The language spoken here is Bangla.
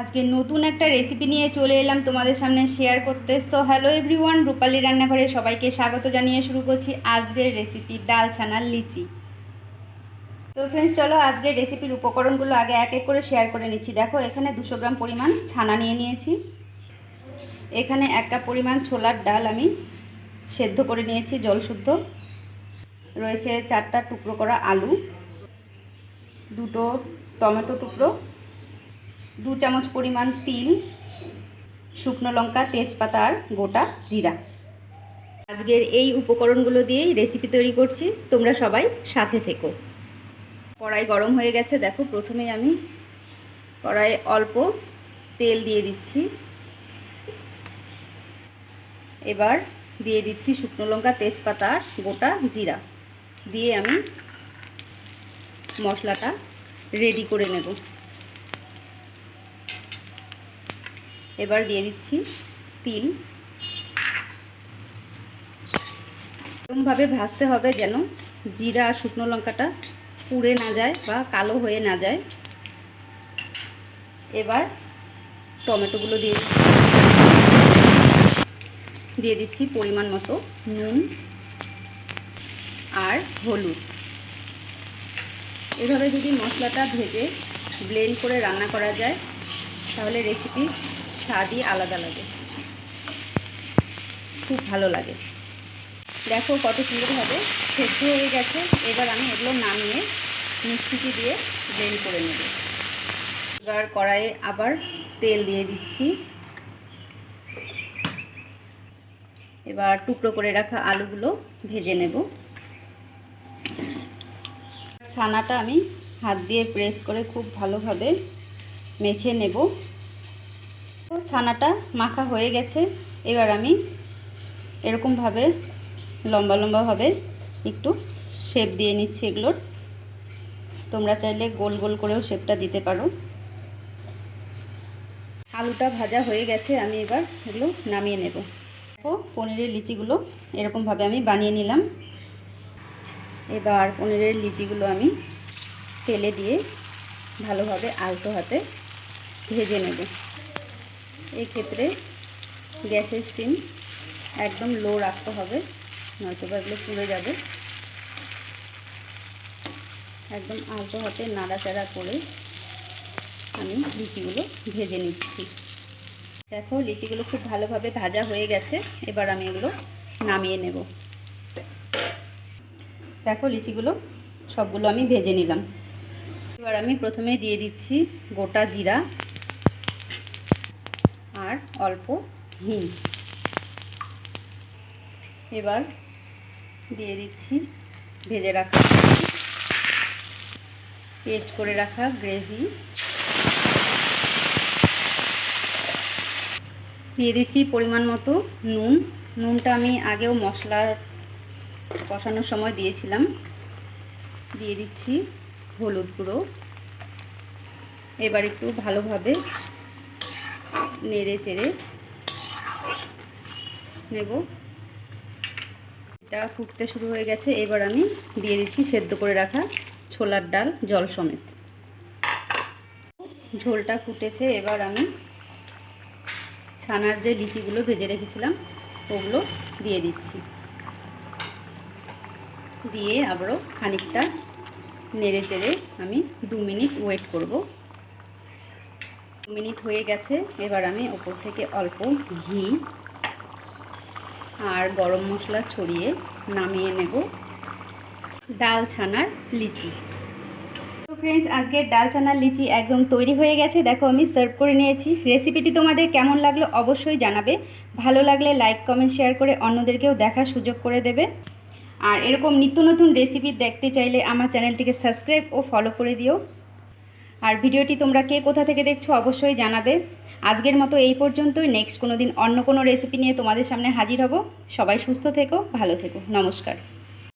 আজকে নতুন একটা রেসিপি নিয়ে চলে এলাম তোমাদের সামনে শেয়ার করতে। সো হ্যালো এভরিওয়ান, রূপালী রান্নাঘরে সবাইকে স্বাগত জানিয়ে শুরু করছি আজকের রেসিপি ডাল ছানার লিচি। তো ফ্রেন্ডস চলো আজকের রেসিপির উপকরণগুলো আগে এক এক করে শেয়ার করে নিচ্ছি। দেখো এখানে 200 গ্রাম পরিমাণ ছানা নিয়ে নিয়েছি। এখানে 1 কাপ পরিমাণ ছোলার ডাল আমি সেদ্ধ করে নিয়েছি জল শুদ্ধ। রয়েছে 4টা টুকরো করা আলু, 2টো টমেটো টুকরো, 2 চামচ পরিমাণ তিল, শুকনো লঙ্কা, তেজপাতা আর গোটা জিরা। আজকের এই উপকরণগুলো দিয়েই রেসিপি তৈরি করছি, তোমরা সবাই সাথে থেকো। কড়াই গরম হয়ে গেছে। দেখো প্রথমেই আমি কড়াইয়ে অল্প তেল দিয়ে দিচ্ছি। এবার দিয়ে দিচ্ছি শুকনো লঙ্কা, তেজপাতা আর গোটা জিরা দিয়ে আমি মশলাটা রেডি করে নেব। এবার দিয়ে দিচ্ছি তিল। এরকমভাবে ভাজতে হবে যেন জিরা আর শুকনো লঙ্কাটা পুড়ে না যায় বা কালো হয়ে না যায়। এবার টমেটোগুলো দিয়ে দিচ্ছি পরিমাণ মতো নুন আর হলুদ। এভাবে যদি মশলাটা ভেজে ব্লেন্ড করে রান্না করা যায় তাহলে রেসিপির স্বাদই আলাদা লাগে, খুব ভালো লাগে। দেখো কত সুন্দরভাবে সেদ্ধ হয়ে গেছে। এবার আমি এগুলো নামিয়ে মিক্সিতে দিয়ে ব্লেন্ড করে নেব। এবার কড়াইয়ে আবার তেল দিয়ে দিচ্ছি। এবার টুকরো করে রাখা আলুগুলো ভেজে নেব। ছানাটা আমি হাত দিয়ে প্রেস করে খুব ভালোভাবে মেখে নেব। ছানাটা মাখা হয়ে গেছে। এবার আমি এরকমভাবে লম্বা লম্বাভাবে একটু শেপ দিয়ে নিচ্ছি এগুলোর। তোমরা চাইলে গোল গোল করেও শেপটা দিতে পারো। আলুটা ভাজা হয়ে গেছে, আমি এবার এগুলো নামিয়ে নেব। দেখো পনিরের লিচিগুলো এরকমভাবে আমি বানিয়ে নিলাম। এবার পনিরের লিচিগুলো আমি তেলে দিয়ে ভালোভাবে আলতো হাতে ভেজে নেব। এই ক্ষেত্রে গ্যাসের স্টিম একদম লো রাখতে হবে, নয়তো বা এগুলো পুড়ে যাবে। একদম আলতো হাতে নাড়াচাড়া করে আমি লিচিগুলো ভেজে নিচ্ছি। দেখো লিচিগুলো খুব ভালোভাবে ভাজা হয়ে গেছে। এবার আমি এগুলো নামিয়ে নেব। দেখো লিচিগুলো সবগুলো আমি ভেজে নিলাম। এবার আমি প্রথমে দিয়ে দিচ্ছি গোটা জিরা আর অল্প হিং। এবার দিয়ে দিচ্ছি ভেজে রাখা পেস্ট করে রাখা গ্রেভি। দিয়ে দিচ্ছি পরিমাণ মতো নুন। নুনটা আমি আগেও মশলার কষানোর সময় দিয়েছিলাম। দিয়ে দিচ্ছি হলুদ গুঁড়ো। এবার একটু ভালোভাবে নেড়ে চেড়ে নেব। এটা ফুটতে শুরু হয়ে গেছে। এবার আমি দিয়ে দিচ্ছি সেদ্ধ করে রাখা ছোলার ডাল জল সমেত। ঝোলটা ফুটেছে। এবার আমি ছানার যে লিচিগুলো ভেজে রেখেছিলাম ওগুলো দিয়ে দিচ্ছি। দিয়ে আবারও খানিকটা নেড়ে চেড়ে আমি 2 মিনিট ওয়েট করব। 2 মিনিট হয়ে গেছে। এবার আমি ওপর থেকে অল্প ঘি আর গরম মশলা ছড়িয়ে নামিয়ে নেব ডাল ছানার লিচি। তো ফ্রেন্ডস আজকের ডাল ছানার লিচি একদম তৈরি হয়ে গেছে। দেখো আমি সার্ভ করে নিয়েছি। রেসিপিটি তোমাদের কেমন লাগলো অবশ্যই জানাবে। ভালো লাগলে লাইক কমেন্ট শেয়ার করে অন্যদেরকেও দেখার সুযোগ করে দেবে। আর এরকম নিত্য নতুন রেসিপি দেখতে চাইলে আমার চ্যানেলটিকে সাবস্ক্রাইব ও ফলো করে দিও। আর ভিডিওটি তোমরা কে কোথা থেকে দেখছো অবশ্যই জানাবে। আজকের মতো এই পর্যন্তই। নেক্সট কোনো দিন অন্য কোনো রেসিপি নিয়ে তোমাদের সামনে হাজির হব। সবাই সুস্থ থেকো, ভালো থেকো। নমস্কার।